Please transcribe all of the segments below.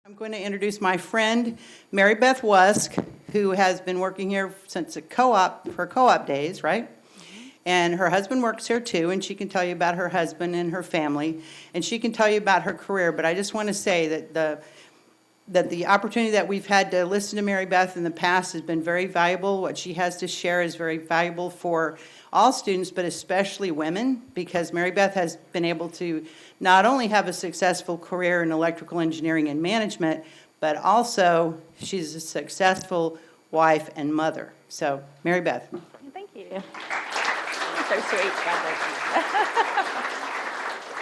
I'm going to introduce my friend, Mary Beth Wusk, who has been working here since her co-op days, right? And her husband works here too, and she can tell you about her husband and her family, and she can tell you about her career. But I just want to say that the opportunity that we've had to listen to Mary Beth in the past has been very valuable. What she has to share is very valuable for all students, but especially women, because Mary Beth has been able to not only have a successful career in electrical engineering and management, but also she's a successful wife and mother. So, Mary Beth. Thank you. So sweet. God bless you.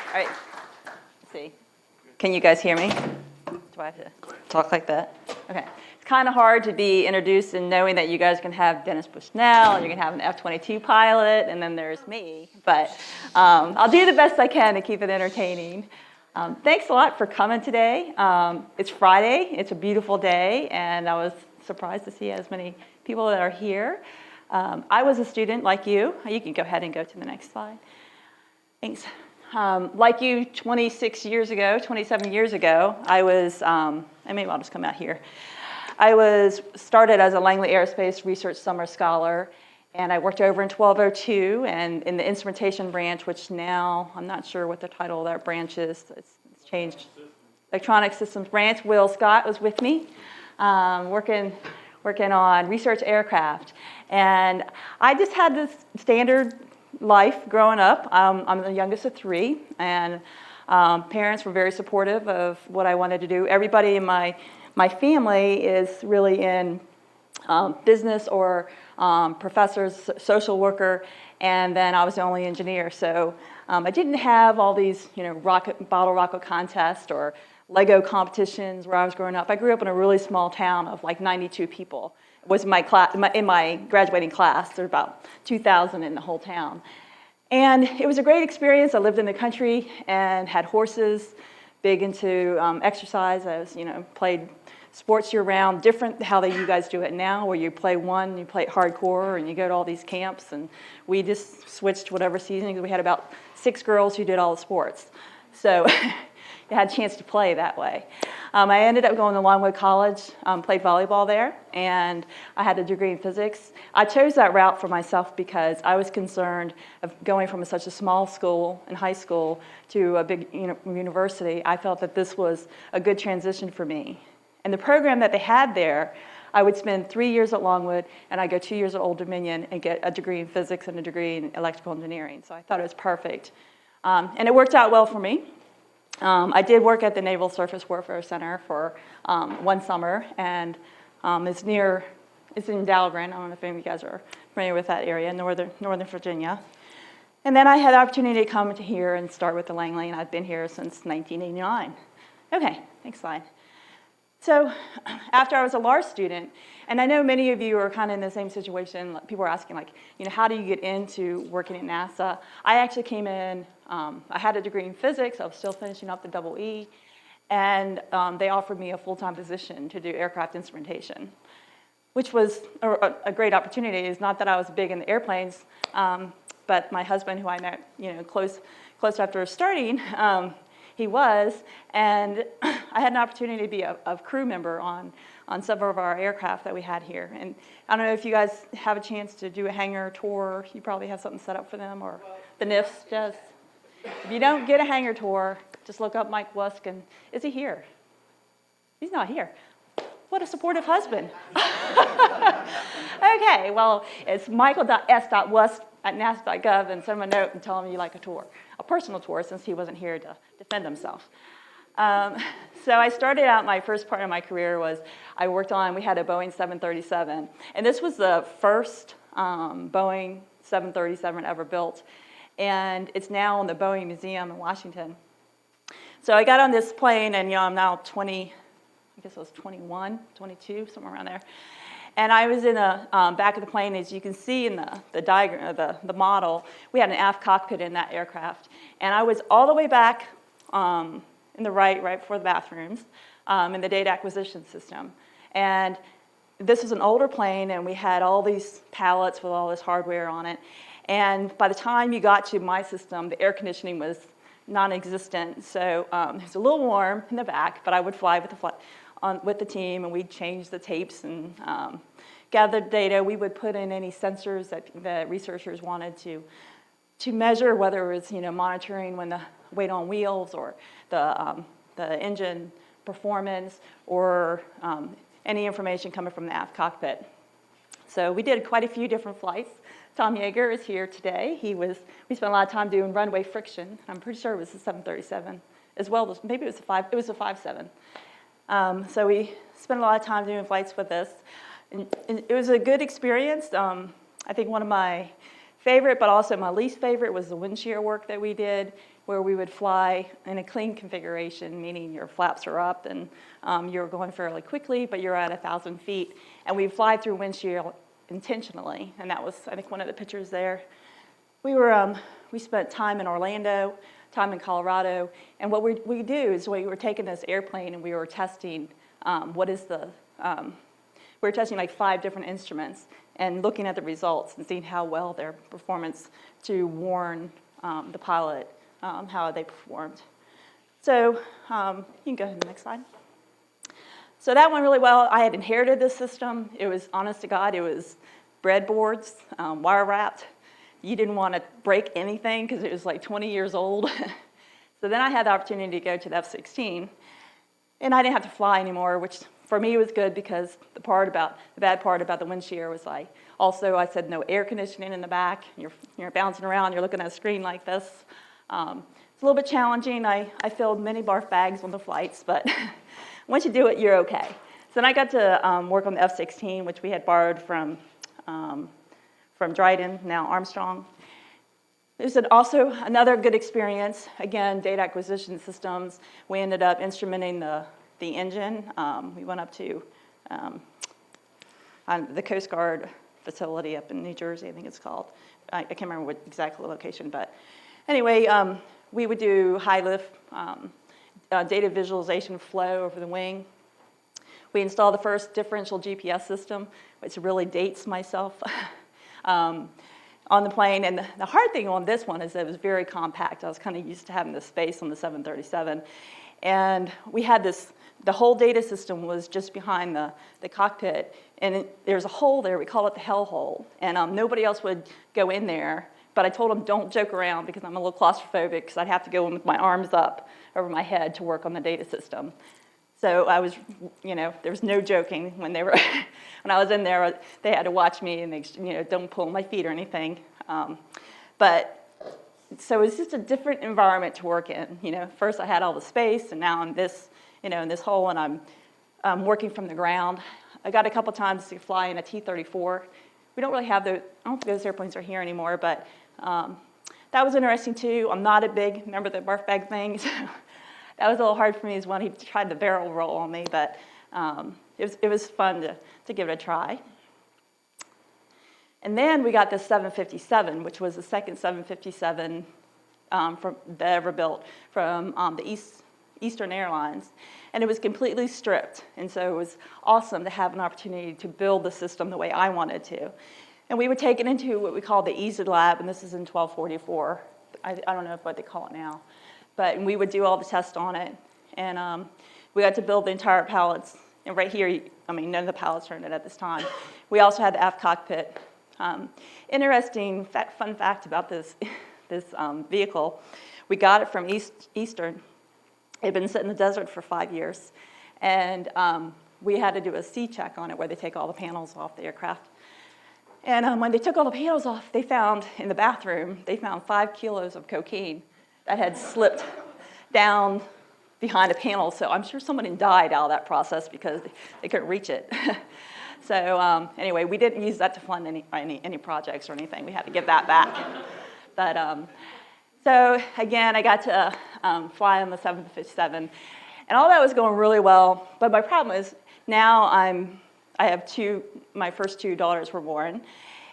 All right. Let's see. Can you guys hear me? Do I have to talk like that? Okay. It's kind of hard to be introduced and knowing that you guys can have Dennis Bushnell, and you're going to have an F-22 pilot, and then there's me. But I'll do the best I can to keep it entertaining. Thanks a lot for coming today. It's Friday. It's a beautiful day, and I was surprised to see as many people that are here. I was a student like you. You can go ahead and go to the next slide. Thanks. Like you, 27 years ago, I was, maybe I'll just come out here. I started as a Langley Aerospace Research Summer Scholar, and I worked over in 1202 and in the instrumentation branch, which now, I'm not sure what the title of that branch is. It's changed. Electronic Systems Branch. Will Scott was with me, working on research aircraft. And I just had this standard life growing up. I'm the youngest of three, and parents were very supportive of what I wanted to do. Everybody in my family is really in business or professors, social worker, and then I was the only engineer. So I didn't have all these, bottle rocket contests or Lego competitions where I was growing up. I grew up in a really small town of like 92 people. It was in my graduating class. There were about 2,000 in the whole town. And it was a great experience. I lived in the country and had horses, big into exercise. I was, played sports year-round, different how you guys do it now, where you play hardcore, and you go to all these camps. And we just switched whatever season, because we had about 6 girls who did all the sports. So you had a chance to play that way. I ended up going to Longwood College, played volleyball there, and I had a degree in physics. I chose that route for myself because I was concerned of going from such a small school in high school to a big university. I felt that this was a good transition for me. And the program that they had there, I would spend 3 years at Longwood, and I'd go 2 years at Old Dominion and get a degree in physics and a degree in electrical engineering. So I thought it was perfect. And it worked out well for me. I did work at the Naval Surface Warfare Center for one summer, and it's in Dahlgren. I don't know if any of you guys are familiar with that area, Northern Virginia. And then I had the opportunity to come to here and start with the Langley, and I've been here since 1989. Okay, next slide. So after I was a LAR student, and I know many of you are kind of in the same situation, people are asking, how do you get into working at NASA? I actually came in, I had a degree in physics, I was still finishing up the EE, and they offered me a full-time position to do aircraft instrumentation, which was a great opportunity. It's not that I was big in the airplanes, but my husband, who I met, close after starting, he was, and I had an opportunity to be a crew member on several of our aircraft that we had here. And I don't know if you guys have a chance to do a hangar tour. You probably have something set up for them, or the NIFS does. If you don't get a hangar tour, just look up Mike Wusk, and is he here? He's not here. What a supportive husband. Okay, well, it's michael.s.wusk@nasa.gov, and send him a note and tell him you'd like a tour, a personal tour, since he wasn't here to defend himself. So I started out, my first part of my career was, we had a Boeing 737, and this was the first Boeing 737 ever built, and it's now in the Boeing Museum in Washington. So I got on this plane, and I'm now 20, I guess I was 21, 22, somewhere around there. And I was in the back of the plane. As you can see in the diagram, the model, we had an aft cockpit in that aircraft. And I was all the way back in the right before the bathrooms, in the data acquisition system. And this was an older plane, and we had all these pallets with all this hardware on it. And by the time you got to my system, the air conditioning was non-existent. So it was a little warm in the back, but I would fly with the team, and we'd change the tapes and gather data. We would put in any sensors that researchers wanted to measure, whether it was monitoring when the weight on wheels or the engine performance or any information coming from the aft cockpit. So we did quite a few different flights. Tom Yeager is here today. We spent a lot of time doing runway friction. I'm pretty sure it was the 737 as well as, maybe it was a 57. So we spent a lot of time doing flights with this. And it was a good experience. I think one of my favorite, but also my least favorite, was the wind shear work that we did, where we would fly in a clean configuration, meaning your flaps are up and you're going fairly quickly, but you're at 1,000 feet. And we'd fly through wind shear intentionally, and that was, I think, one of the pictures there. We spent time in Orlando, time in Colorado, and what we do is we were taking this airplane and we were testing we were testing like 5 different instruments and looking at the results and seeing how well their performance to warn the pilot how they performed. So you can go ahead to the next slide. So that went really well. I had inherited this system. It was, honest to God, it was breadboards, wire wrapped. You didn't want to break anything because it was like 20 years old. So then I had the opportunity to go to the F-16, and I didn't have to fly anymore, which for me was good because the bad part about the wind shear was also I said no air conditioning in the back. You're bouncing around, you're looking at a screen like this. It's a little bit challenging. I filled many barf bags on the flights, but once you do it, you're okay. So then I got to work on the F-16, which we had borrowed from Dryden, now Armstrong. It was also another good experience. Again, data acquisition systems. We ended up instrumenting the engine. We went up to the Coast Guard facility up in New Jersey, I think it's called. I can't remember what exactly location, but anyway, we would do high lift data visualization flow over the wing. We installed the first differential GPS system, which really dates myself, on the plane. And the hard thing on this one is that it was very compact. I was kind of used to having this space on the 737. And we had the whole data system was just behind the cockpit. And there's a hole there, we call it the hell hole. And nobody else would go in there. But I told them, don't joke around because I'm a little claustrophobic because I'd have to go in with my arms up over my head to work on the data system. So I was, there was no joking when I was in there, they had to watch me and they, don't pull my feet or anything. But so it's just a different environment to work in. First I had all the space, and now I'm this, in this hole, and I'm working from the ground. I got a couple times to fly in a T-34. We don't really have I don't think those airplanes are here anymore, but that was interesting too. I'm not a big, remember the barf bag thing? That was a little hard for me as when he tried the barrel roll on me, but it was fun to give it a try. And then we got this 757, which was the second 757 that ever built from the Eastern Airlines. And it was completely stripped. And so it was awesome to have an opportunity to build the system the way I wanted to. And we would take it into what we call the Easy Lab, and this is in 1244. I don't know what they call it now. But we would do all the tests on it. And we got to build the entire pallets. And right here, none of the pallets are in it at this time. We also had the aft cockpit. Interesting fun fact about this vehicle. We got it from Eastern. It had been sitting in the desert for 5 years. And we had to do a C-check on it where they take all the panels off the aircraft. And when they took all the panels off, they found in the bathroom, 5 kilos of cocaine that had slipped down behind a panel. So I'm sure somebody died out of that process because they couldn't reach it. So anyway, we didn't use that to fund any projects or anything. We had to give that back. But so again, I got to fly on the 757, and all that was going really well. But my problem is now I have my first 2 daughters were born,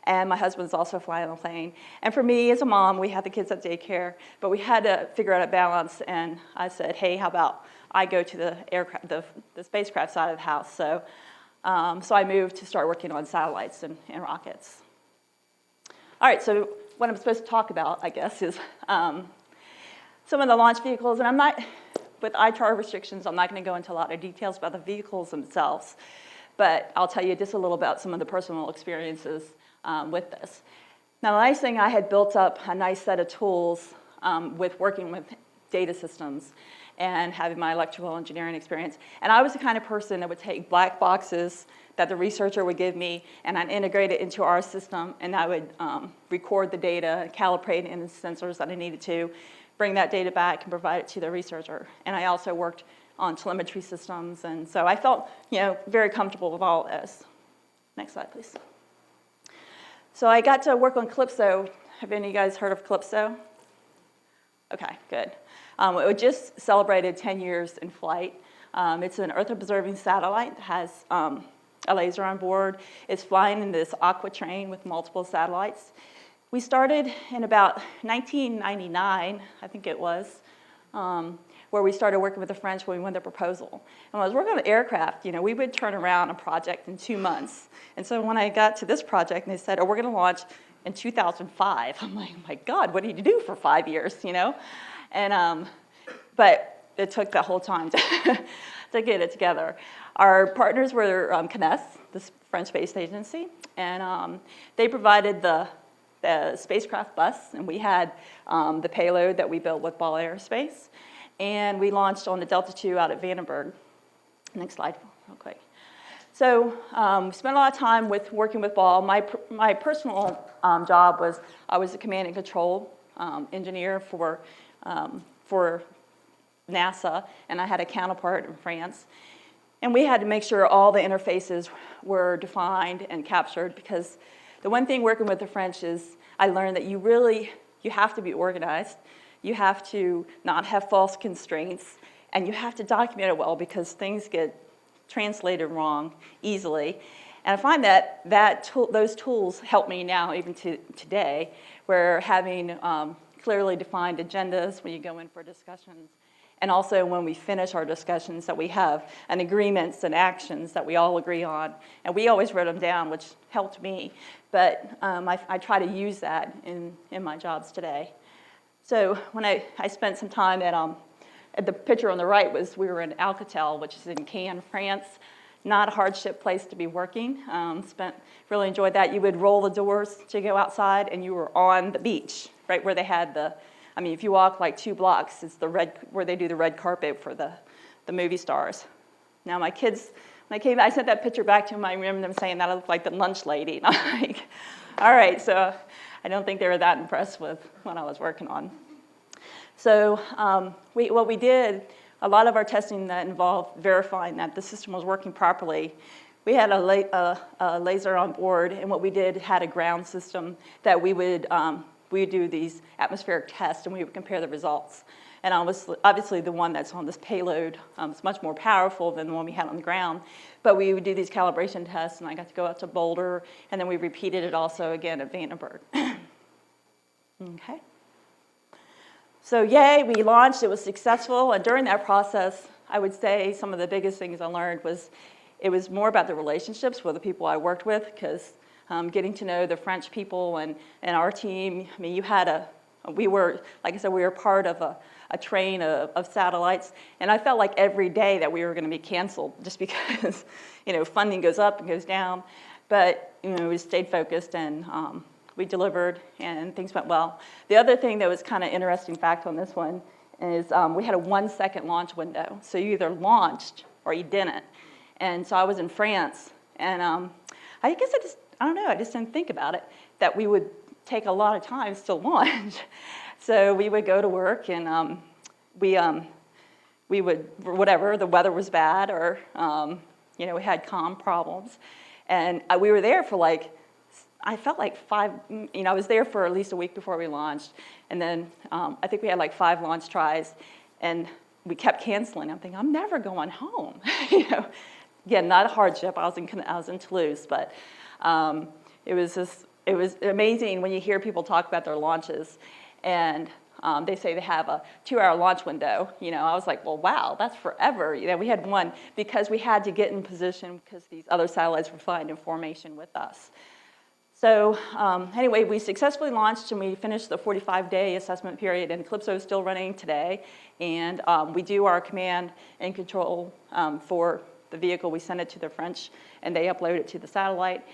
and my husband's also flying on the plane. And for me as a mom, we had the kids at daycare, but we had to figure out a balance. And I said, hey, how about I go to the spacecraft side of the house? So I moved to start working on satellites and rockets. All right, so what I'm supposed to talk about, I guess, is some of the launch vehicles, and I'm not, with ITAR restrictions, I'm not going to go into a lot of details about the vehicles themselves, but I'll tell you just a little about some of the personal experiences with this. Now, the nice thing, I had built up a nice set of tools with working with data systems and having my electrical engineering experience. And I was the kind of person that would take black boxes that the researcher would give me, and I'd integrate it into our system, and I would record the data, calibrate in the sensors that I needed to, bring that data back and provide it to the researcher. And I also worked on telemetry systems, and so I felt, very comfortable with all this. Next slide, please. So I got to work on Calypso. Have any of you guys heard of Calypso? Okay, good. It just celebrated 10 years in flight. It's an Earth-observing satellite that has a laser on board. It's flying in this aqua train with multiple satellites. We started in about 1999, I think it was, where we started working with the French when we won the proposal. And when I was working on the aircraft, we would turn around a project in 2 months. And so when I got to this project and they said, we're going to launch in 2005, I'm like, oh my God, what did you do for 5 years, And, but it took the whole time to get it together. Our partners were CNES, the French Space Agency, and they provided the spacecraft bus, and we had the payload that we built with Ball Aerospace, and we launched on the Delta II out at Vandenberg. Next slide, real quick. So we spent a lot of time working with Ball. My personal job was I was a command and control engineer for NASA, and I had a counterpart in France. And we had to make sure all the interfaces were defined and captured, because the one thing working with the French is I learned that you have to be organized, you have to not have false constraints, and you have to document it well, because things get translated wrong easily. And I find that those tools help me now, even to today, where having clearly defined agendas when you go in for discussions, and also when we finish our discussions, that we have an agreements and actions that we all agree on. And we always wrote them down, which helped me. But I try to use that in my jobs today. So when I spent some time at the picture on the right we were in Alcatel, which is in Cannes, France. Not a hardship place to be working. Really enjoyed that. You would roll the doors to go outside, and you were on the beach, right where they had if you walk like 2 blocks, it's where they do the red carpet for the movie stars. Now my kids, when I came, I sent that picture back to them. I remember them saying that I looked like the lunch lady. And I'm like, all right, so I don't think they were that impressed with what I was working on. So what we did, a lot of our testing that involved verifying that the system was working properly. We had a laser on board, and what we did had a ground system that we would do these atmospheric tests, and we would compare the results. And obviously the one that's on this payload is much more powerful than the one we had on the ground. But we would do these calibration tests, and I got to go out to Boulder, and then we repeated it also again at Vandenberg. Okay. So yay, we launched, it was successful, and during that process, I would say some of the biggest things I learned was it was more about the relationships with the people I worked with, because getting to know the French people and our team, we were, like I said, we were part of a train of satellites, and I felt like every day that we were going to be canceled just because, funding goes up and goes down, but, we stayed focused and we delivered and things went well. The other thing that was kind of interesting fact on this one is we had a 1-second launch window. So you either launched or you didn't. And so I was in France, and I guess I just didn't think about it, that we would take a lot of time to launch. So we would go to work, and we would, whatever, the weather was bad, or we had comm problems. And we were there for I felt like I was there for at least a week before we launched. And then I think we had 5 launch tries, and we kept canceling. I'm thinking, I'm never going home. Again, not a hardship. I was in Toulouse, but it was amazing when you hear people talk about their launches, and they say they have a 2-hour launch window. I was like, well, wow, that's forever. We had one because we had to get in position because these other satellites were flying in formation with us. So anyway, we successfully launched and we finished the 45-day assessment period, and Calypso is still running today. And we do our command and control for the vehicle. We send it to the French and they upload it to the satellite.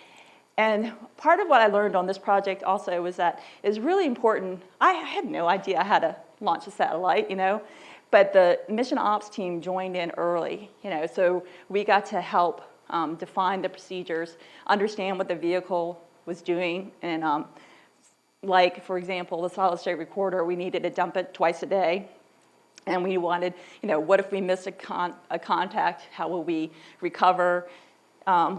And part of what I learned on this project also was that it's really important. I had no idea how to launch a satellite, but the mission ops team joined in early, so we got to help define the procedures, understand what the vehicle was doing, and like, for example, the solid state recorder, we needed to dump it twice a day. And we wanted, what if we miss a contact? How will we recover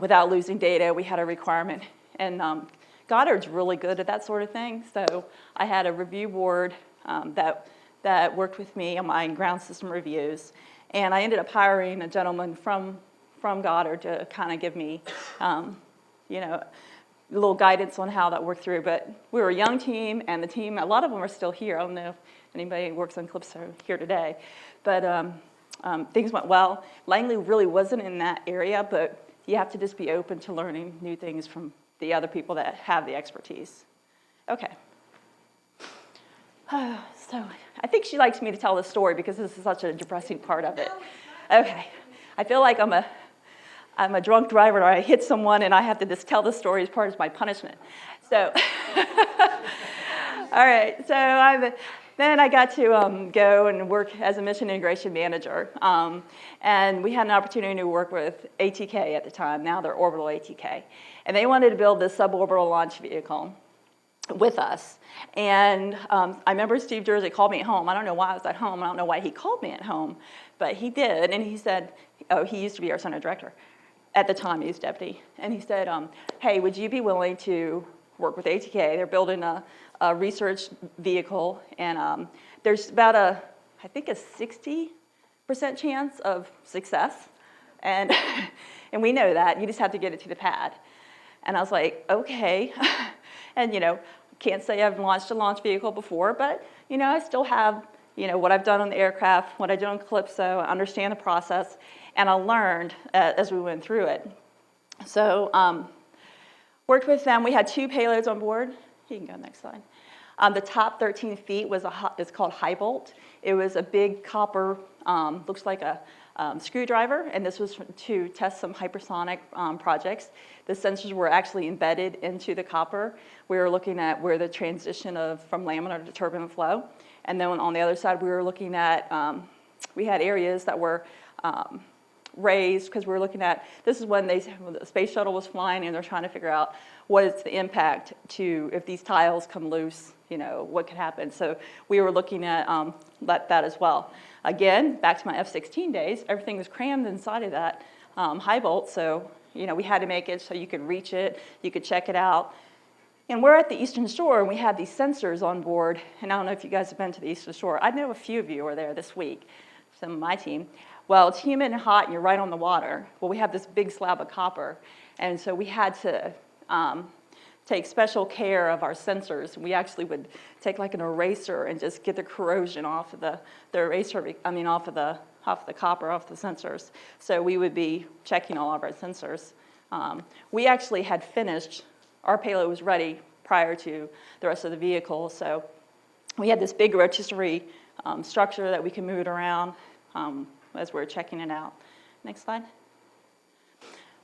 without losing data? We had a requirement. And Goddard's really good at that sort of thing. So I had a review board that worked with me on my ground system reviews. And I ended up hiring a gentleman from Goddard to kind of give me, a little guidance on how that worked through. But we were a young team, and the team, a lot of them are still here. I don't know if anybody who works on Calypso here today. But things went well. Langley really wasn't in that area, but you have to just be open to learning new things from the other people that have the expertise. Okay. So I think she likes me to tell this story because this is such a depressing part of it. Okay. I feel like I'm a drunk driver, or I hit someone and I have to just tell the story as part of my punishment. So, all right, so then I got to go and work as a mission integration manager. And we had an opportunity to work with ATK at the time. Now they're Orbital ATK. And they wanted to build this suborbital launch vehicle with us. And I remember Steve Jersey called me at home. I don't know why I was at home. I don't know why he called me at home, but he did. And he said, he used to be our center director. At the time, he was deputy. And he said, hey, would you be willing to work with ATK? They're building a research vehicle, and there's about I think a 60% chance of success. And, and we know that. You just have to get it to the pad. And I was like, okay. And, can't say I've launched a launch vehicle before, but, I still have, what I've done on the aircraft, what I did on Calypso, I understand the process. And I learned as we went through it. So worked with them. We had 2 payloads on board. You can go next slide. The top 13 feet is called high bolt. It was a big copper, looks like a screwdriver, and this was to test some hypersonic projects. The sensors were actually embedded into the copper. We were looking at where the transition from laminar to turbulent flow. And then on the other side, we were looking at, we had areas that were raised, because we were looking at, this is when the space shuttle was flying and they're trying to figure out what is the impact to, if these tiles come loose, what could happen. So we were looking at that as well. Again, back to my F-16 days, everything was crammed inside of that high bolt, so we had to make it so you could reach it, you could check it out. And we're at the Eastern Shore, and we have these sensors on board, and I don't know if you guys have been to the Eastern Shore. I know a few of you are there this week, some of my team. Well, it's humid and hot, and you're right on the water. Well, we have this big slab of copper, and so we had to take special care of our sensors. We actually would take like an eraser and just get the corrosion off of the eraser, off of the copper, off the sensors. So we would be checking all of our sensors. We actually had finished, our payload was ready prior to the rest of the vehicle, so we had this big rotisserie structure that we can move it around as we're checking it out. Next slide.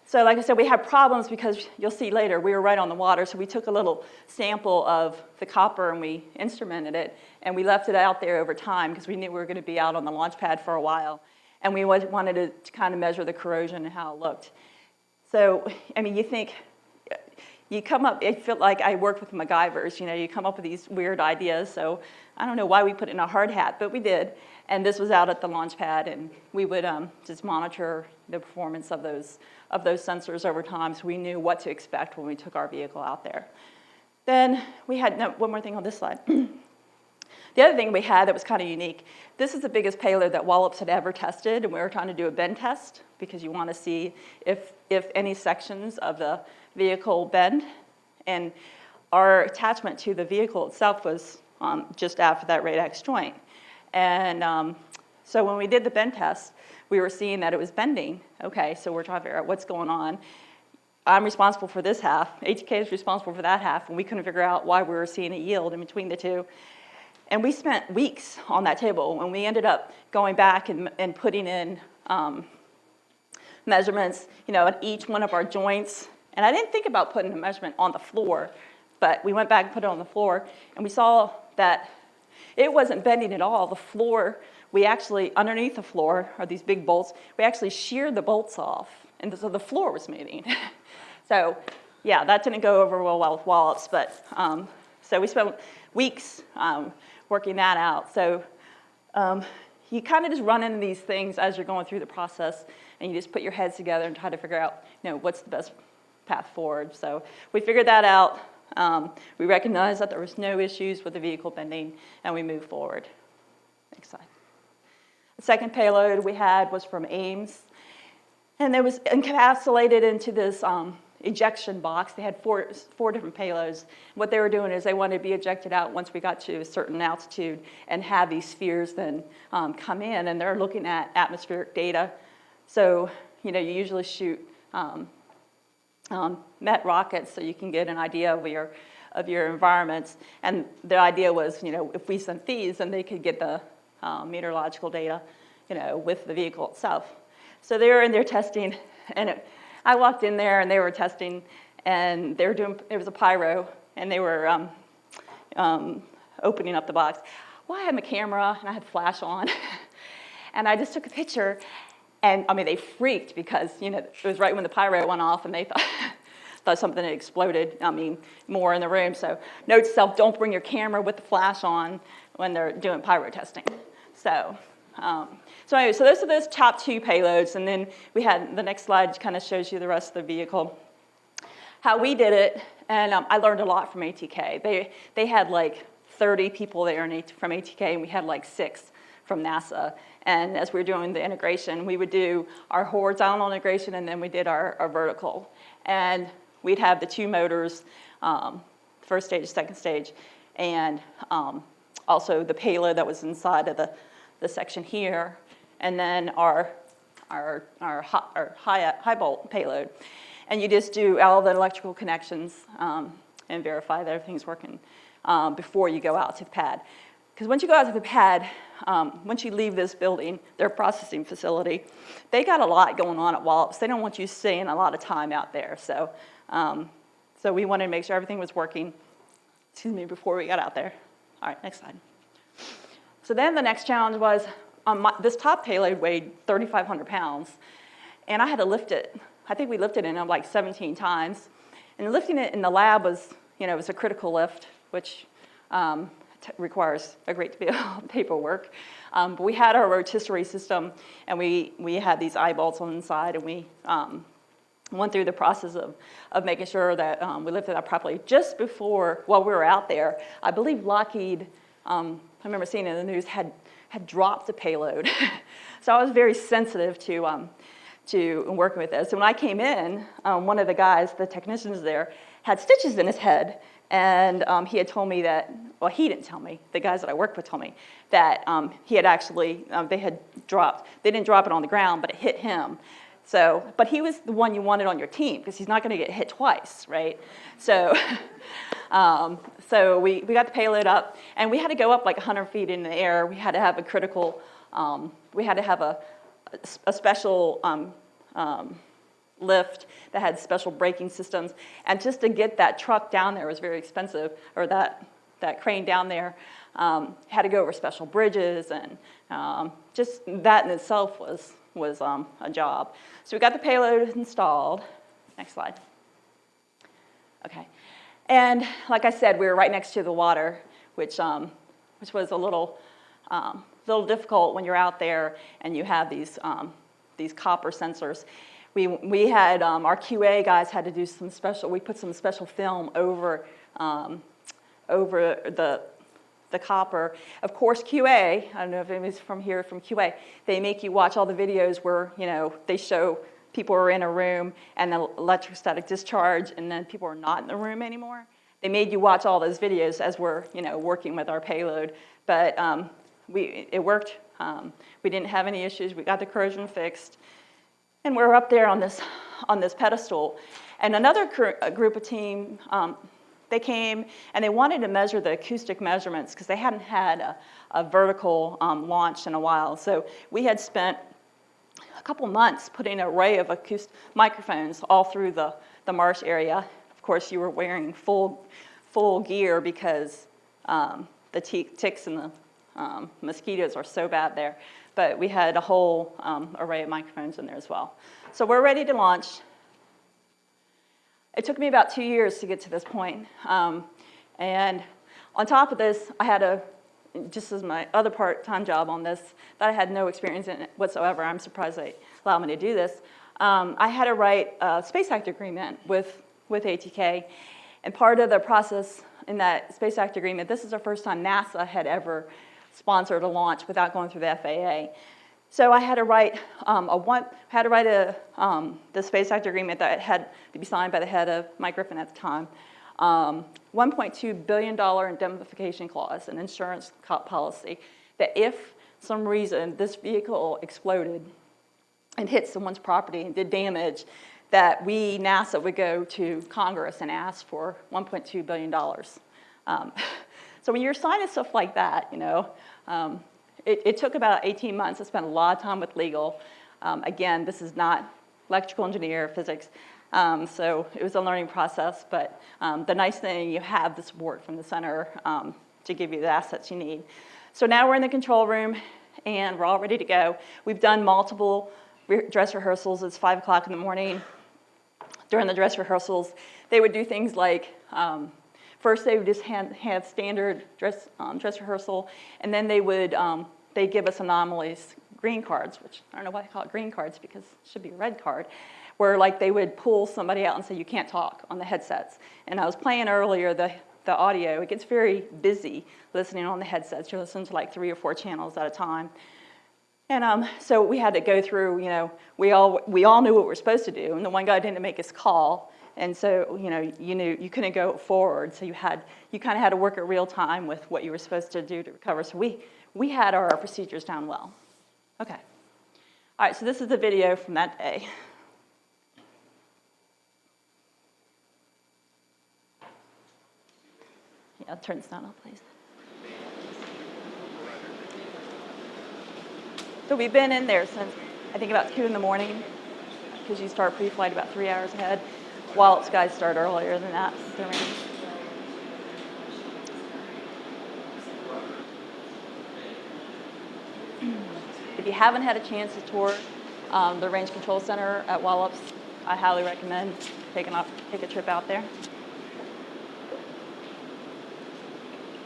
So like I said, we had problems because you'll see later, we were right on the water, so we took a little sample of the copper and we instrumented it, and we left it out there over time because we knew we were going to be out on the launch pad for a while, and we wanted to kind of measure the corrosion and how it looked. So, you think, you come up, I feel like I work with MacGyvers, you come up with these weird ideas, so I don't know why we put it in a hard hat, but we did. And this was out at the launch pad, and we would just monitor the performance of those sensors over time, so we knew what to expect when we took our vehicle out there. Then we had, one more thing on this slide. The other thing we had that was kind of unique, this is the biggest payload that Wallops had ever tested, and we were trying to do a bend test because you want to see if any sections of the vehicle bend. And our attachment to the vehicle itself was just after that radix joint. And so when we did the bend test, we were seeing that it was bending. Okay, so we're trying to figure out what's going on. I'm responsible for this half, ATK is responsible for that half, and we couldn't figure out why we were seeing a yield in between the two. And we spent weeks on that table, and we ended up going back and putting in measurements, at each one of our joints. And I didn't think about putting a measurement on the floor, but we went back and put it on the floor, and we saw that it wasn't bending at all. The floor, we actually, underneath the floor are these big bolts, we actually sheared the bolts off, and so the floor was moving. So, yeah, that didn't go over well with wallops, but, so we spent weeks working that out. So you kind of just run into these things as you're going through the process, and you just put your heads together and try to figure out, what's the best path forward. So we figured that out. We recognized that there was no issues with the vehicle bending, and we moved forward. Next slide. The second payload we had was from Ames, and it was encapsulated into this ejection box. They had four different payloads. What they were doing is they wanted to be ejected out once we got to a certain altitude and have these spheres then come in, and they're looking at atmospheric data. So, you usually shoot met rockets so you can get an idea of your environments. And the idea was, if we sent these, then they could get the meteorological data, with the vehicle itself. So they were in there testing, and I walked in there and they were testing, and they were doing, it was a pyro, and they were opening up the box. Well, I had my camera and I had flash on, and I just took a picture, and they freaked because, it was right when the pyro went off, and they thought something had exploded, more in the room. So note to self, don't bring your camera with the flash on when they're doing pyro testing. So anyway, so those are those top two payloads, and then we had the next slide kind of shows you the rest of the vehicle. How we did it, and I learned a lot from ATK. They had like 30 people there from ATK, and we had like 6 from NASA. And as we were doing the integration, we would do our horizontal integration, and then we did our vertical. And we'd have the 2 motors, first stage, second stage, and also the payload that was inside of the section here, and then our high volt payload. And you just do all the electrical connections and verify that everything's working before you go out to the pad. Because once you go out to the pad, once you leave this building, their processing facility, they got a lot going on at Wallops. They don't want you staying a lot of time out there. So, so we wanted to make sure everything was working, before we got out there. All right, next slide. So then the next challenge was, this top payload weighed 3,500 pounds, and I had to lift it. I think we lifted it like 17 times. And lifting it in the lab was, it was a critical lift, which requires a great deal of paperwork. But we had our rotisserie system, and we had these eye bolts on the inside, and we went through the process of making sure that we lifted that properly. Just before, while we were out there, I believe Lockheed, I remember seeing it in the news, had dropped the payload. So I was very sensitive to working with this. And when I came in, one of the guys, the technicians there, had stitches in his head. And he had told me that, well, he didn't tell me, the guys that I worked with told me, that he had actually, they didn't drop it on the ground, but it hit him. So, but he was the one you wanted on your team, because he's not going to get hit twice, right? So, so we got the payload up, and we had to go up like 100 feet in the air. We had to have a critical, we had to have a special lift that had special braking systems. And just to get that truck down there was very expensive, or that crane down there. Had to go over special bridges, and just that in itself was a job. So we got the payload installed. Next slide. Okay. And like I said, we were right next to the water, which was a little difficult when you're out there and you have these copper sensors. We had, our QA guys had to do some special, we put some special film over the copper. Of course, QA, I don't know if anybody's from here from QA, they make you watch all the videos where, they show people are in a room and the electrostatic discharge, and then people are not in the room anymore. They made you watch all those videos as we're, working with our payload. But it worked. We didn't have any issues. We got the corrosion fixed. And we're up there on this pedestal. And another group of team, they came and they wanted to measure the acoustic measurements because they hadn't had a vertical launch in a while. So we had spent a couple months putting an array of acoustic microphones all through the marsh area. Of course, you were wearing full gear because the ticks and the mosquitoes are so bad there. But we had a whole array of microphones in there as well. So we're ready to launch. It took me about 2 years to get to this point. And on top of this, I had just as my other part-time job on this, that I had no experience in it whatsoever. I'm surprised they allowed me to do this. I had to write a Space Act agreement with ATK. And part of the process in that Space Act agreement, this is the first time NASA had ever sponsored a launch without going through the FAA. So I had to write the Space Act agreement that had to be signed by the head of Mike Griffin at the time. $1.2 billion indemnification clause, an insurance policy, that if some reason this vehicle exploded and hit someone's property and did damage, that NASA would go to Congress and ask for $1.2 billion. So when you're signing stuff like that, it took about 18 months. I spent a lot of time with legal. Again, this is not electrical engineer, physics. So it was a learning process, but the nice thing, you have the support from the center to give you the assets you need. So now we're in the control room, and we're all ready to go. We've done multiple dress rehearsals. It's 5 o'clock in the morning. During the dress rehearsals, they would do things like, first they would just have standard dress rehearsal, and then they'd give us anomalies, green cards, which I don't know why they call it green cards because it should be a red card, where like they would pull somebody out and say, you can't talk on the headsets. And I was playing earlier the audio. It gets very busy listening on the headsets. You listen to like 3 or 4 channels at a time. And so we had to go through, we all knew what we were supposed to do, and the one guy didn't make his call. And so, you knew you couldn't go forward, so you kind of had to work at real time with what you were supposed to do to recover. So we had our procedures down well. Okay. All right, so this is the video from that day. Yeah, turn this down, please. So we've been in there since, I think, about 2 in the morning, because you start pre-flight about 3 hours ahead. Wallops guys start earlier than that. If you haven't had a chance to tour the Range Control Center at Wallops, I highly recommend take a trip out there.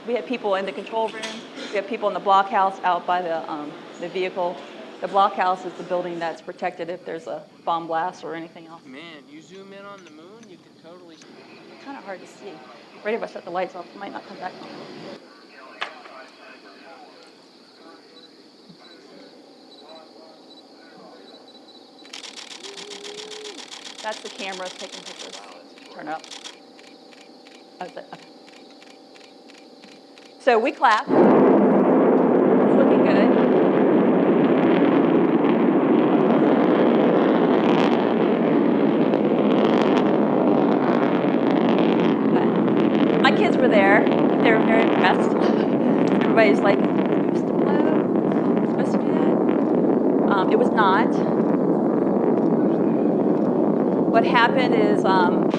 We have people in the control room. We have people in the blockhouse out by the vehicle. The blockhouse is the building that's protected if there's a bomb blast or anything else. Man, you zoom in on the moon, you can totally see. It's kind of hard to see. Right if I shut the lights off, it might not come back on. That's the cameras taking pictures. Turn it up. Oh, okay. So we clap. It's looking good. But my kids were there. They were very impressed. Everybody's like, "Are you supposed to blow? Are you supposed to do that?" It was not. What happened is, you can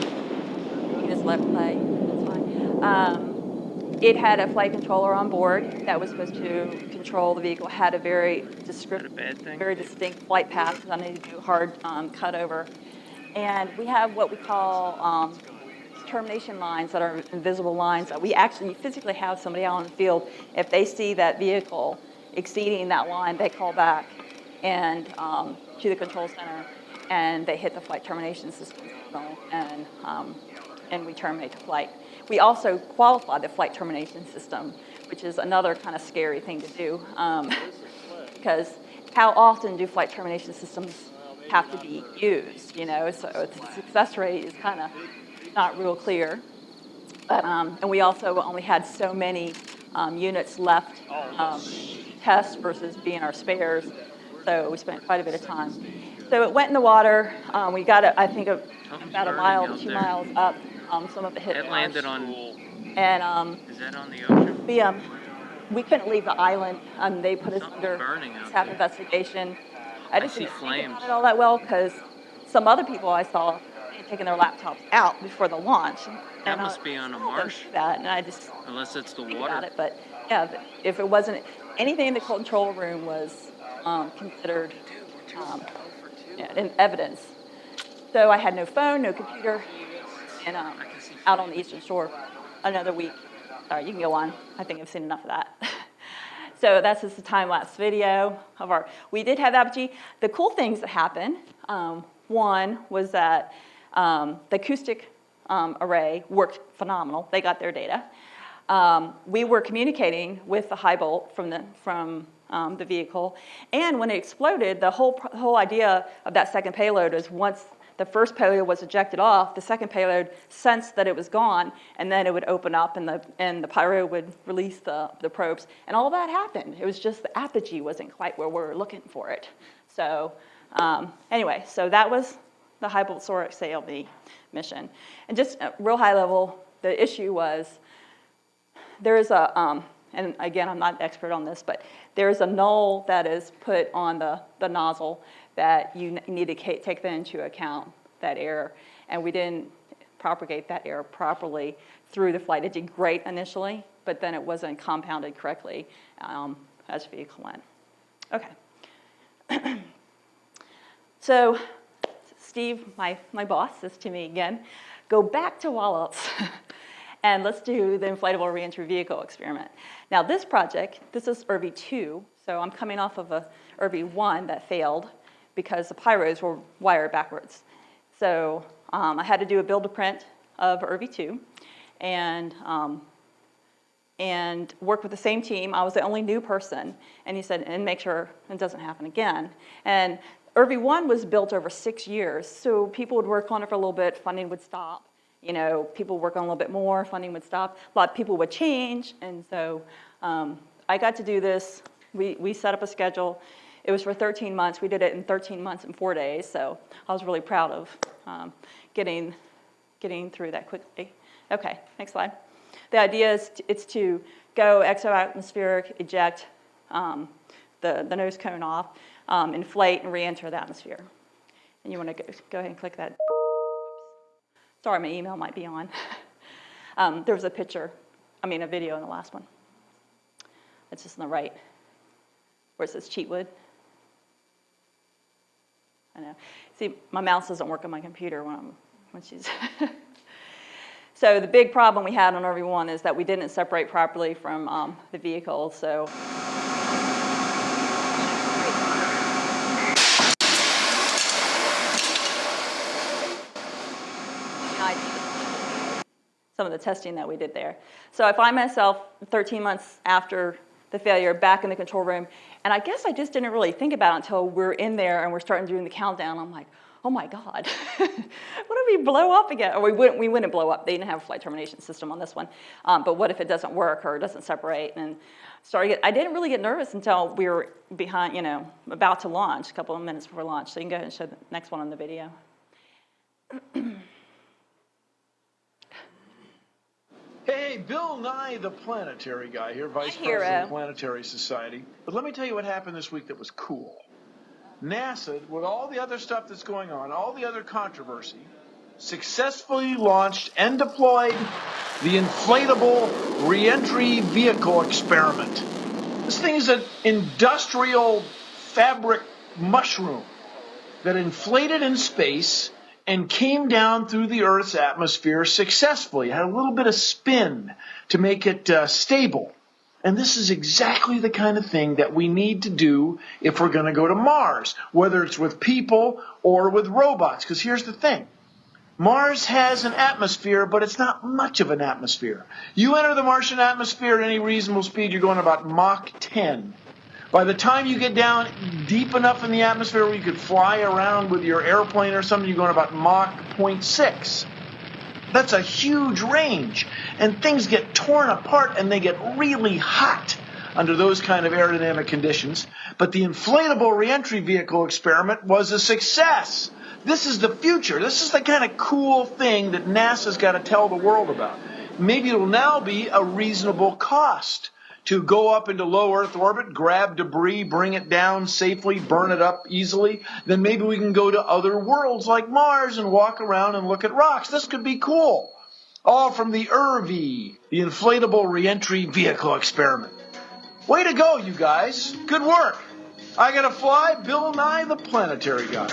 just let it play. That's fine. It had a flight controller on board that was supposed to control the vehicle. It had a very distinct flight path. I needed to do a hard cutover. And we have what we call termination lines that are invisible lines that we actually physically have somebody out on the field. If they see that vehicle exceeding that line, they call back and to the control center, and they hit the flight termination system, and we terminate the flight. We also qualify the flight termination system, which is another kind of scary thing to do, because how often do flight termination systems have to be used? So the success rate is kind of not real clear. But and we also only had so many units left test versus being our spares, so we spent quite a bit of time. So it went in the water. We got it, I think, Something's about a burning mile to out 2 there. miles up. Some of it hit It marsh. landed on, And is that on the ocean? we couldn't leave the island. They put us Something's under burning out staff there. investigation. I just see didn't think flames. about it all that well because some other people I saw had taken their laptops out before the launch. That must be on a marsh. That, and I just Unless it's the think about water. it. But yeah, if it wasn't anything in the control room was considered in evidence. So I had no phone, no computer, and out on the Eastern Shore another week. Sorry, you can go on. I think I've seen enough of that. So that's just a time-lapse video of we did have apogee. The cool things that happened, one was that the acoustic array worked phenomenal. They got their data. We were communicating with the high bolt from the vehicle, and when it exploded, the whole idea of that second payload is once the first payload was ejected off, the second payload sensed that it was gone, and then it would open up, and the pyro would release the probes, and all that happened. It was just the apogee wasn't quite where we were looking for it. So anyway, so that was the high bolt Sorex ALB mission, and just real high level, the issue was there is a and again, I'm not an expert on this, but there's a null that is put on the nozzle that you need to take that into account, that error. And we didn't propagate that error properly through the flight. It did great initially, but then it wasn't compounded correctly as vehicle went. Okay. So Steve, my boss, says to me again, go back to Wallops. And let's do the inflatable reentry vehicle experiment. Now this project, this is IRV 2, so I'm coming off of a IRV 1 that failed because the pyros were wired backwards. So I had to do a build to print of IRV 2 and work with the same team. I was the only new person, and he said, and make sure it doesn't happen again. And IRV 1 was built over 6 years, so people would work on it for a little bit, funding would stop. You know, people work on a little bit more, funding would stop, a lot of people would change, and so I got to do this. We set up a schedule. It was for 13 months. We did it in 13 months and 4 days, so I was really proud of getting through that quickly. Okay, next slide. The idea is it's to go exo-atmospheric, eject the nose cone off, inflate, and re-enter the atmosphere. And you want to go ahead and click that. Sorry, my email might be on. There was a video in the last one. It's just on the right, where it says Cheatwood. I know. See, my mouse doesn't work on my computer when she's... So the big problem we had on RV1 is that we didn't separate properly from the vehicle, so... some of the testing that we did there. So I find myself 13 months after the failure back in the control room, and I guess I just didn't really think about it until we're in there and we're starting doing the countdown. I'm like, oh my God, what if we blow up again? Or we wouldn't blow up. They didn't have a flight termination system on this one. But what if it doesn't work or it doesn't separate? And I didn't really get nervous until we were behind, about to launch, a couple of minutes before launch. So you can go ahead and show the next one on the video. Hey, Bill Nye, the planetary guy here, Vice My hero. President of the Planetary Society. But let me tell you what happened this week that was cool. NASA, with all the other stuff that's going on, all the other controversy, successfully launched and deployed the inflatable reentry vehicle experiment. This thing is an industrial fabric mushroom that inflated in space and came down through the Earth's atmosphere successfully. It had a little bit of spin to make it stable. And this is exactly the kind of thing that we need to do if we're going to go to Mars, whether it's with people or with robots. Because here's the thing. Mars has an atmosphere, but it's not much of an atmosphere. You enter the Martian atmosphere at any reasonable speed, you're going about Mach 10. By the time you get down deep enough in the atmosphere where you could fly around with your airplane or something, you're going about Mach 0.6. That's a huge range. And things get torn apart and they get really hot. under those kind of aerodynamic conditions. But the inflatable reentry vehicle experiment was a success. This is the future. This is the kind of cool thing that NASA's got to tell the world about. Maybe it'll now be a reasonable cost to go up into low Earth orbit, grab debris, bring it down safely, burn it up easily. Then maybe we can go to other worlds like Mars and walk around and look at rocks. This could be cool. All from the IRV, the Inflatable Reentry Vehicle Experiment. Way to go, you guys. Good work. I gotta fly. Bill Nye, the planetary guy.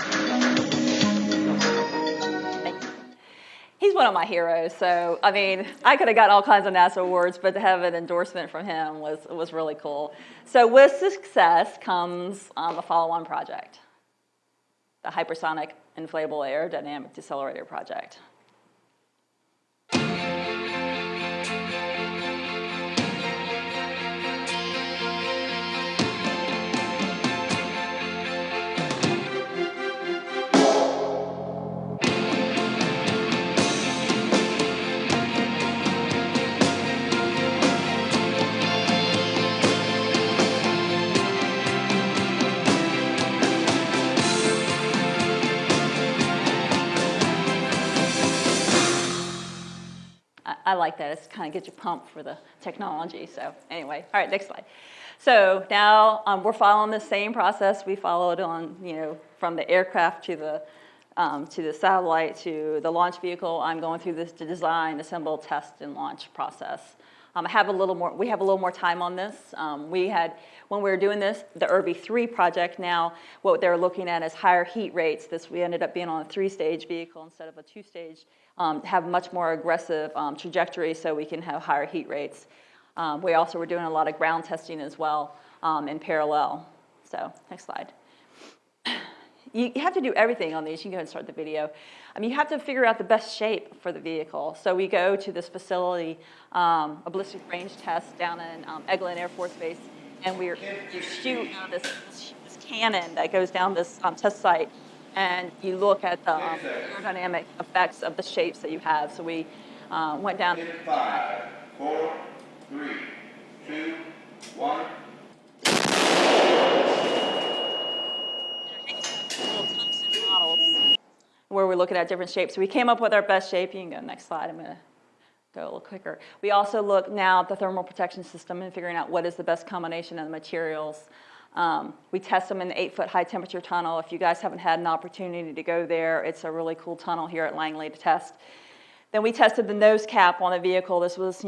He's one of my heroes, so, I mean, I could have gotten all kinds of NASA awards, but to have an endorsement from him was really cool. So with success comes a follow-on project, the Hypersonic Inflatable Aerodynamic Decelerator Project. I like that. It's kind of gets you pumped for the technology. So anyway, all right, next slide. So now we're following the same process we followed on, from the aircraft to the satellite to the launch vehicle. I'm going through this to design, assemble, test, and launch process. We have a little more time on this. When we were doing this, the IRB-3 project, now what they're looking at is higher heat rates. We ended up being on a 3-stage vehicle instead of a 2-stage, have much more aggressive trajectory so we can have higher heat rates. We also were doing a lot of ground testing as well in parallel. So next slide. You have to do everything on these. You can go ahead and start the video. You have to figure out the best shape for the vehicle. So we go to this facility, a ballistic range test down in Eglin Air Force Base, and you shoot this cannon that goes down this test site, and you look at the aerodynamic effects of the shapes that you have. So we went down. 5, 4, 3, 2, 1. Where we're looking at different shapes. So we came up with our best shape. You can go next slide. I'm going to go a little quicker. We also look now at the thermal protection system and figuring out what is the best combination of the materials. We test them in the 8-foot high temperature tunnel. If you guys haven't had an opportunity to go there, it's a really cool tunnel here at Langley to test. Then we tested the nose cap on the vehicle. This was,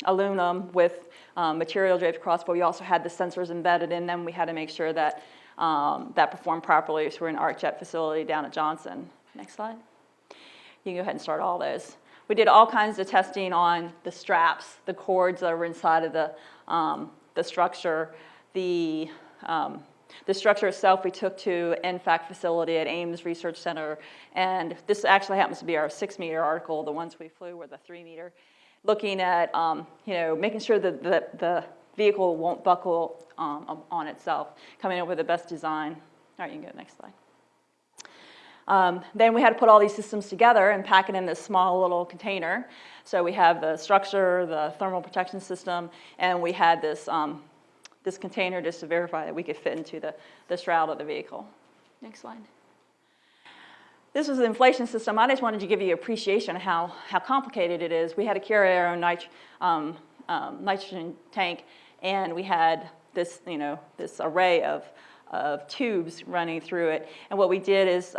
aluminum with material draped across, but we also had the sensors embedded in them. We had to make sure that that performed properly. So we're in an ArcJet facility down at Johnson. Next slide. You can go ahead and start all those. We did all kinds of testing on the straps, the cords that were inside of the structure. The structure itself we took to NFAC facility at Ames Research Center, and this actually happens to be our 6-meter article. The ones we flew were the 3-meter. Looking at, making sure that the vehicle won't buckle on itself, coming up with the best design. All right, you can go next slide. Then we had to put all these systems together and pack it in this small little container. So we have the structure, the thermal protection system, and we had this this container just to verify that we could fit into the shroud of the vehicle. Next slide. This was the inflation system. I just wanted to give you an appreciation of how complicated it is. We had to carry our own nitrogen tank, and we had this, this array of tubes running through it. And what we did is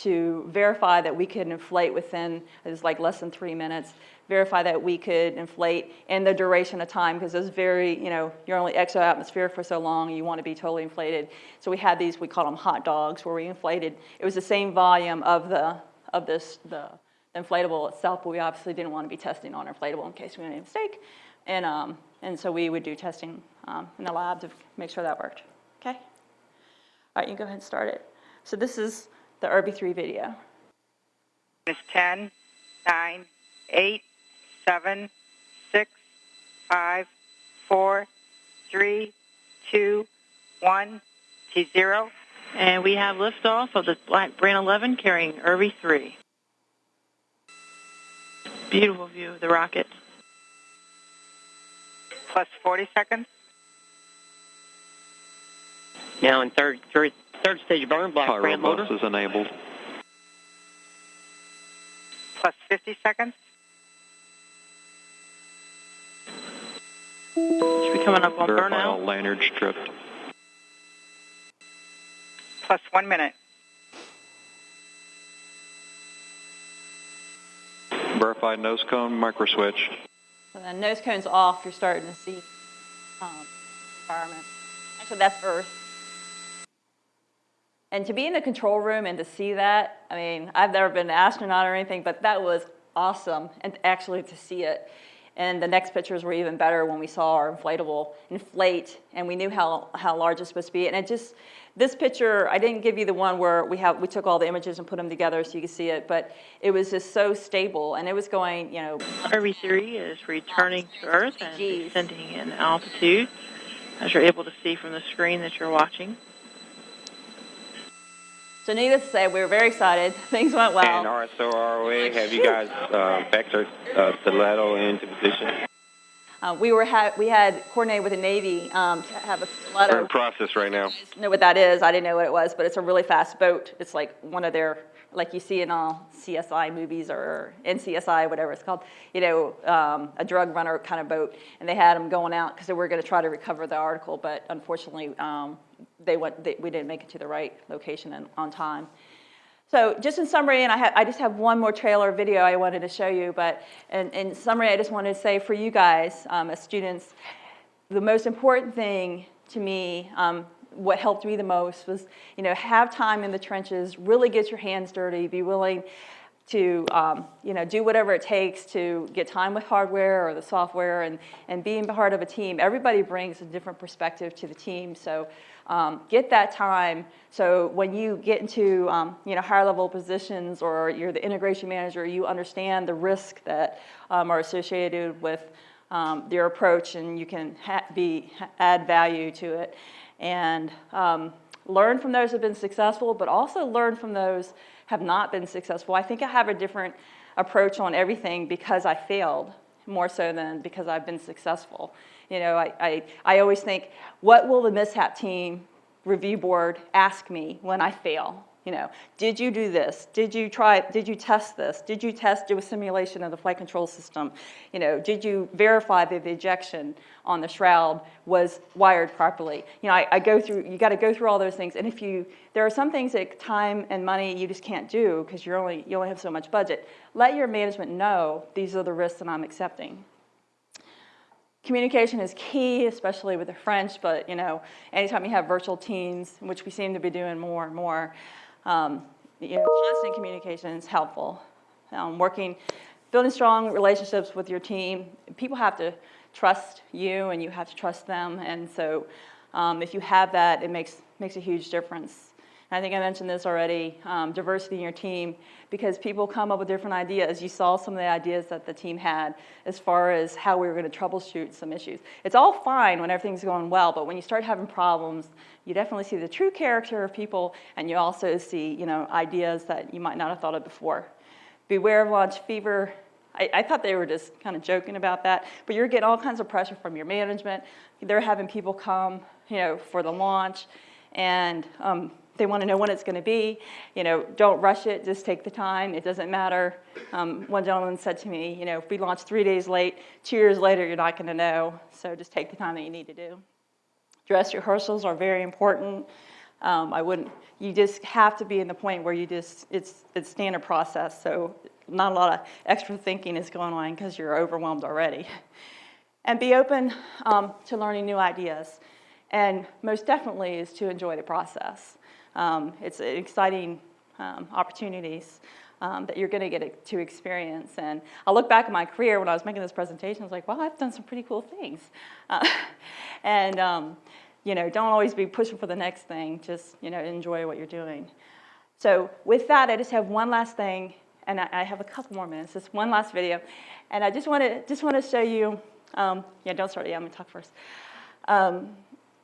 to verify that we could inflate within, it was like less than 3 minutes, verify that we could inflate in the duration of time, because it's very, you're only exo-atmosphere for so long, you want to be totally inflated. So we had these, we call them hot dogs, where we inflated. It was the same volume of the inflatable itself, but we obviously didn't want to be testing on inflatable in case we made a mistake. And so we would do testing in the lab to make sure that worked. Okay? All right, you can go ahead and start it. So this is the IRB-3 video. It's 10, 9, 8, 7, 6, 5, 4, 3, 2, 1, T0. And we have liftoff of the Brain 11 carrying IRB-3. Beautiful view of the rocket. Plus 40 seconds. Now in third stage burn, black Pyro brand motor. bus is enabled. Plus 50 seconds. Should be coming up on Verify all burnout. lanyards stripped. Plus 1 minute. Verify nose cone, micro switch. So then nose cone's off, you're starting to see environment. Actually, that's Earth. And to be in the control room and to see that, I mean, I've never been an astronaut or anything, but that was awesome, and actually to see it. And the next pictures were even better when we saw our inflatable inflate, and we knew how large it's supposed to be. And it just, this picture, I didn't give you the one where we took all the images and put them together so you could see it, but it was just so stable, and it was going, you know. RV3 is returning to Earth and Gs. descending in altitude, as you're able to see from the screen that you're watching. So needless to say, we were very excited. Things went well. And RSO ROA, have you guys vectored stiletto into position? We had coordinated with the Navy to have a We're stiletto. in process right now. Know what that is. I didn't know what it was, but it's a really fast boat. It's like one of their, like you see in all CSI movies or NCSI, whatever it's called, you know, a drug runner kind of boat. And they had them going out because they were going to try to recover the article, but unfortunately we didn't make it to the right location and on time. So just in summary, and I just have one more trailer video I wanted to show you, but in summary, I just wanted to say for you guys as students, the most important thing to me, what helped me the most was, you know, have time in the trenches, really get your hands dirty, be willing to, you know, do whatever it takes to get time with hardware or the software and being part of a team. Everybody brings a different perspective to the team, so get that time. So when you get into, you know, higher level positions or you're the integration manager, you understand the risk that are associated with your approach, and you can add value to it. And learn from those who have been successful, but also learn from those have not been successful. I think I have a different approach on everything because I failed more so than because I've been successful. You know, I always think, what will the mishap team review board ask me when I fail? You know, did you do this? Did you test this? Did you do a simulation of the flight control system? You know, did you verify that the ejection on the shroud was wired properly? You know, you got to go through all those things. And there are some things that time and money you just can't do because you only have so much budget. Let your management know these are the risks that I'm accepting. Communication is key, especially with the French, but, you know, anytime you have virtual teams, which we seem to be doing more and more, you know, constant communication is helpful. Building strong relationships with your team. People have to trust you, and you have to trust them. And so, if you have that, it makes a huge difference. And I think I mentioned this already. Diversity in your team, because people come up with different ideas. You saw some of the ideas that the team had as far as how we were going to troubleshoot some issues. It's all fine when everything's going well, but when you start having problems, you definitely see the true character of people, and you also see, you know, ideas that you might not have thought of before. Beware of launch fever. I thought they were just kind of joking about that, but you're getting all kinds of pressure from your management. They're having people come, you know, for the launch, and they want to know when it's going to be. You know, don't rush it. Just take the time. It doesn't matter. One gentleman said to me, you know, if we launch 3 days late, 2 years later, you're not going to know. So just take the time that you need to do. Dress rehearsals are very important. You just have to be in the point where it's standard process. So not a lot of extra thinking is going on because you're overwhelmed already. And be open to learning new ideas. And most definitely is to enjoy the process. It's exciting opportunities that you're going to get to experience. And I look back at my career when I was making this presentation, I was like, wow, I've done some pretty cool things. You know, don't always be pushing for the next thing. Just, you know, enjoy what you're doing. So with that, I just have one last thing, and I have a couple more minutes. Just one last video, and I just want to show you. Yeah, don't start. Yeah, I'm going to talk first.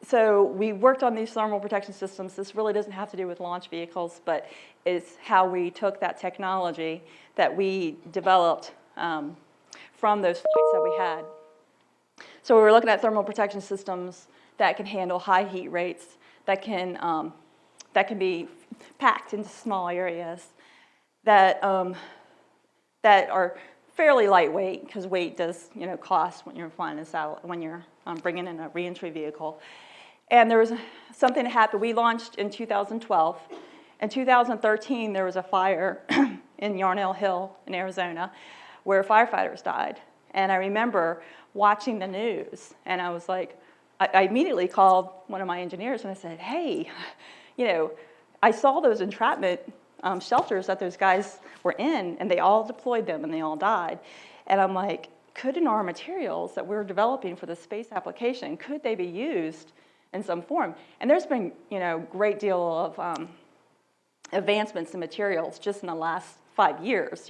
So we worked on these thermal protection systems. This really doesn't have to do with launch vehicles, but it's how we took that technology that we developed from those flights that we had. So we were looking at thermal protection systems that can handle high heat rates, that can be packed into small areas that that are fairly lightweight, because weight does, cost when you're flying a satellite, when you're bringing in a reentry vehicle. And there was something that happened. We launched in 2012. In 2013, there was a fire in Yarnell Hill in Arizona where firefighters died. And I remember watching the news, and I was like, I immediately called one of my engineers and I said, hey, I saw those entrapment shelters that those guys were in, and they all deployed them and they all died. And I'm like, couldn't our materials that we're developing for the space application, could they be used in some form? And there's been, great deal of advancements in materials just in the last 5 years,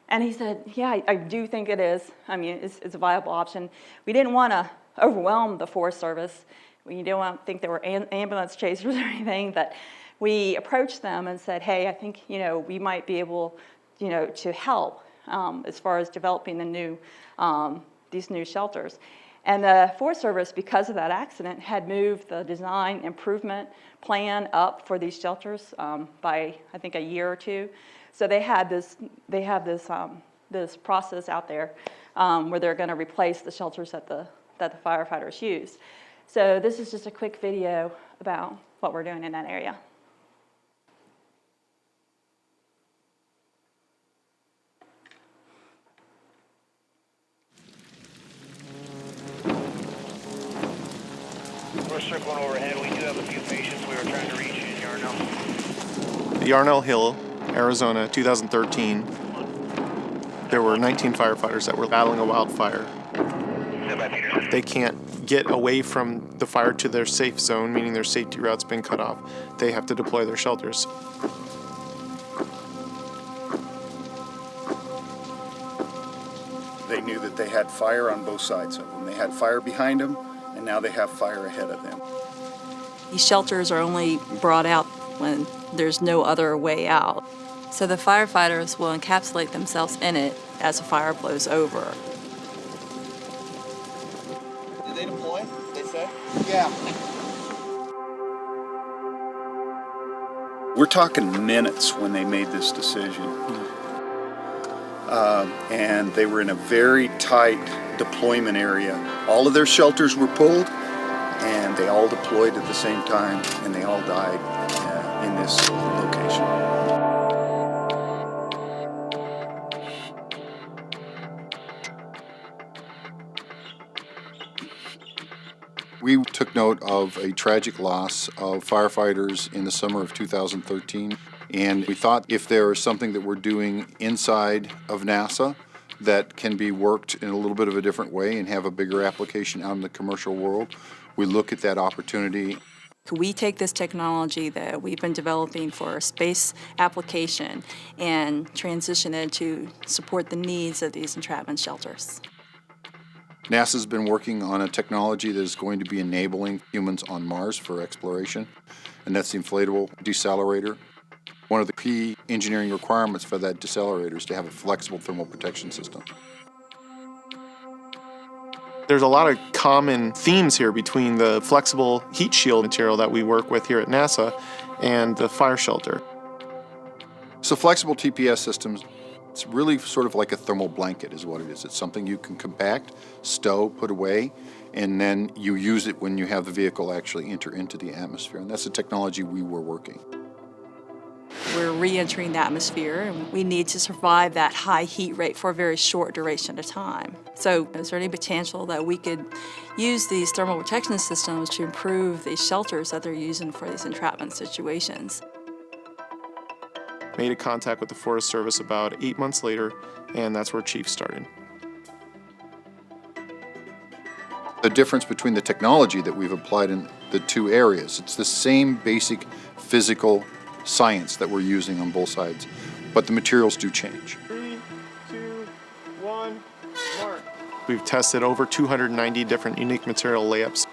And he said, yeah, I do think it is. I mean, it's a viable option. We didn't want to overwhelm the Forest Service. We didn't want to think they were ambulance chasers or anything, but we approached them and said, hey, I think, we might be able, to help as far as developing these new shelters. And the Forest Service, because of that accident, had moved the design improvement plan up for these shelters by, I think, a year or two. So they have this process out there where they're going to replace the shelters that the firefighters use. So this is just a quick video about what we're doing in that area. We're circling overhead. We do have a few patients we were trying to reach in Yarnell. Yarnell Hill, Arizona, 2013. There were 19 firefighters that were battling a wildfire. They can't get away from the fire to their safe zone, meaning their safety route's been cut off. They have to deploy their shelters. They knew that they had fire on both sides of them. They had fire behind them, and now they have fire ahead of them. These shelters are only brought out when there's no other way out. So the firefighters will encapsulate themselves in it as the fire blows over. Did they deploy, they said? Yeah. We're talking minutes when they made this decision. And they were in a very tight deployment area. All of their shelters were pulled, and they all deployed at the same time, and they all died in this location. We took note of a tragic loss of firefighters in the summer of 2013, and we thought if there is something that we're doing inside of NASA that can be worked in a little bit of a different way and have a bigger application out in the commercial world, we look at that opportunity. We take this technology that we've been developing for a space application and transition it to support the needs of these entrapment shelters. NASA's been working on a technology that is going to be enabling humans on Mars for exploration, and that's the inflatable decelerator. One of the key engineering requirements for that decelerator is to have a flexible thermal protection system. There's a lot of common themes here between the flexible heat shield material that we work with here at NASA and the fire shelter. So flexible TPS systems, it's really sort of like a thermal blanket is what it is. It's something you can compact, stow, put away, and then you use it when you have the vehicle actually enter into the atmosphere. And that's the technology we were working. We're re-entering the atmosphere, and we need to survive that high heat rate for a very short duration of time. So is there any potential that we could use these thermal protection systems to improve these shelters that they're using for these entrapment situations? Made a contact with the Forest Service about 8 months later, and that's where Chief started. The difference between the technology that we've applied in the two areas, it's the same basic physical science that we're using on both sides, but the materials do change. 3, 2, 1, mark. We've tested over 290 different unique material layups.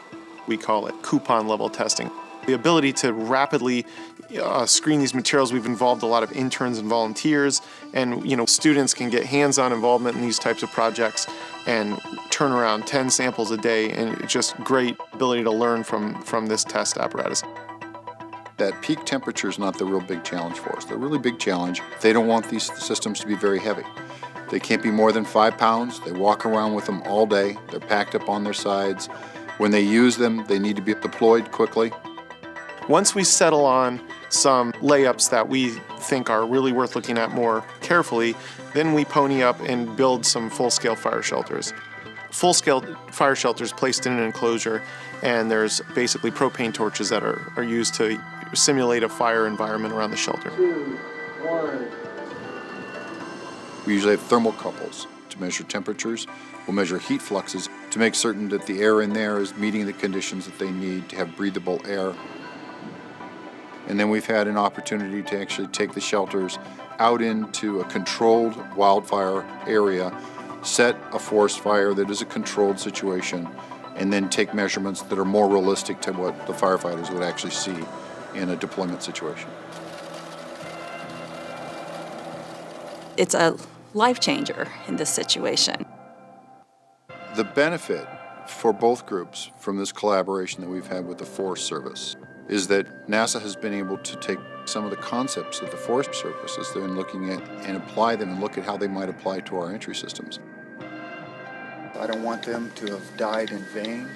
We call it coupon level testing. The ability to rapidly screen these materials, we've involved a lot of interns and volunteers, and students can get hands-on involvement in these types of projects and turn around 10 samples a day, and it's just great ability to learn from this test apparatus. That peak temperature is not the real big challenge for us. The really big challenge, they don't want these systems to be very heavy. They can't be more than 5 pounds. They walk around with them all day. They're packed up on their sides. When they use them, they need to be deployed quickly. Once we settle on some layups that we think are really worth looking at more carefully, then we pony up and build some full-scale fire shelters. Full-scale fire shelters placed in an enclosure, and there's basically propane torches that are used to simulate a fire environment around the shelter. 2, 1. We usually have thermocouples to measure temperatures. We'll measure heat fluxes to make certain that the air in there is meeting the conditions that they need to have breathable air. And then we've had an opportunity to actually take the shelters out into a controlled wildfire area, set a forest fire that is a controlled situation, and then take measurements that are more realistic to what the firefighters would actually see in a deployment situation. It's a life changer in this situation. The benefit for both groups from this collaboration that we've had with the Forest Service is that NASA has been able to take some of the concepts that the Forest Service has been looking at and apply them and look at how they might apply to our entry systems. I don't want them to have died in vain.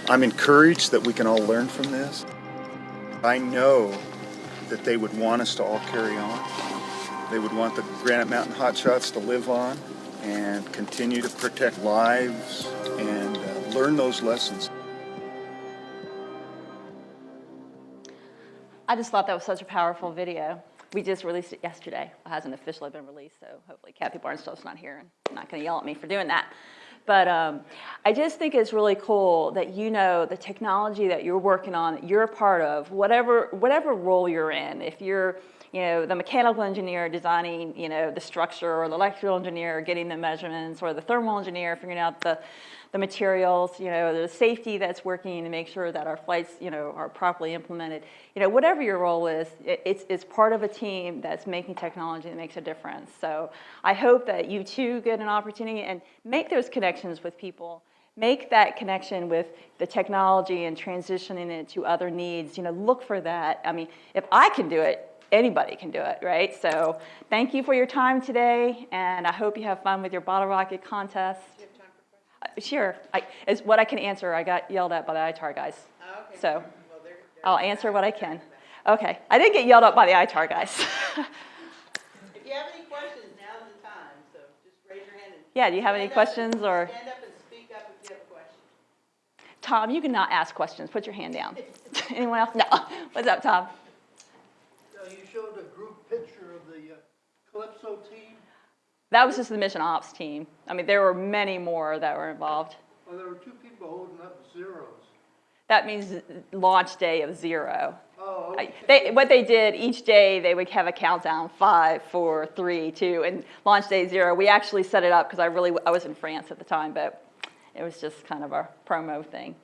I'm encouraged that we can all learn from this. I know that they would want us to all carry on. They would want the Granite Mountain Hotshots to live on and continue to protect lives and learn those lessons. I just thought that was such a powerful video. We just released it yesterday. It hasn't officially been released, so hopefully Kathy Barnstone's not here and not going to yell at me for doing that. But I just think it's really cool that the technology that you're working on, that you're a part of, whatever role you're in. If you're the mechanical engineer designing, the structure, or the electrical engineer getting the measurements, or the thermal engineer figuring out the materials, the safety that's working to make sure that our flights, are properly implemented. Whatever your role is, it's part of a team that's making technology that makes a difference. So I hope that you too get an opportunity and make those connections with people. Make that connection with the technology and transitioning it to other needs. Look for that. I mean, if I can do it, anybody can do it, right? So thank you for your time today, and I hope you have fun with your bottle rocket contest. Do you have time for questions? Sure. It's what I can answer. I got yelled at by the ITAR guys. Oh, okay. So I'll answer what I can. Okay. I didn't get yelled at by the ITAR guys. If you have any questions, now's the time. So just raise your hand. Yeah, do you have any questions? Or stand up and speak up if you have a question. Tom, you cannot ask questions. Put your hand down. Anyone else? No. What's up, Tom? You showed a group picture of the Calypso team. That was just the mission ops team. I mean, there were many more that were involved. Well, there were 2 people holding up zeros. That means launch day of 0. Oh, okay. What they did, each day they would have a countdown, 5, 4, 3, 2, and launch day 0. We actually set it up because I was in France at the time, but it was just kind of a promo thing.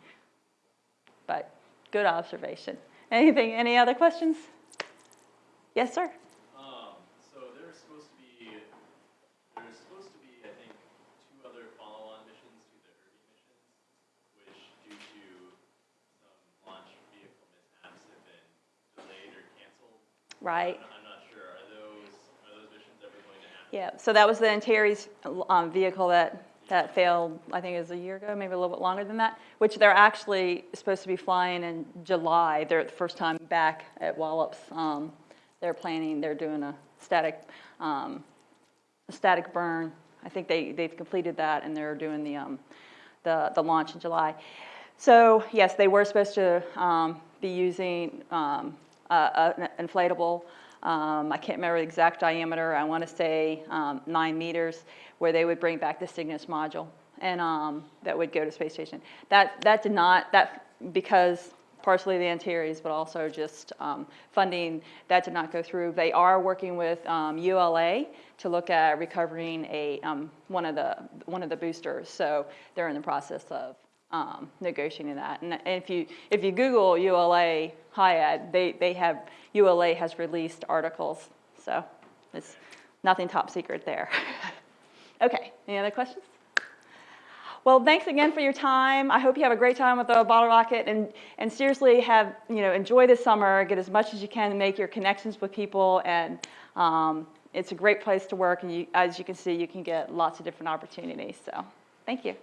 But good observation. Any other questions? Yes, sir. So there's supposed to be, I think, 2 other follow-on missions to the ARD missions, which, due to some launch vehicle mishaps, have been delayed or canceled. Right. I'm not sure. Are those missions ever going to happen? Yeah. So that was the Antares vehicle that failed. I think it was a year ago, maybe a little bit longer than that. Which they're actually supposed to be flying in July. They're the first time back at Wallops. They're doing a static burn. I think they've completed that, and they're doing the launch in July. So yes, they were supposed to be using an inflatable. I can't remember the exact diameter. I want to say 9 meters, where they would bring back the Cygnus module, and that would go to space station. That did not, because partially the Antares, but also just funding, that did not go through. They are working with ULA to look at recovering one of the boosters. So they're in the process of negotiating that. And if you Google ULA high ed, they have, ULA has released articles. So it's nothing top secret there. Okay, any other questions? Well, thanks again for your time. I hope you have a great time with the bottle rocket, and seriously enjoy this summer, get as much as you can to make your connections with people, and it's a great place to work, and as you can see, you can get lots of different opportunities. So thank you.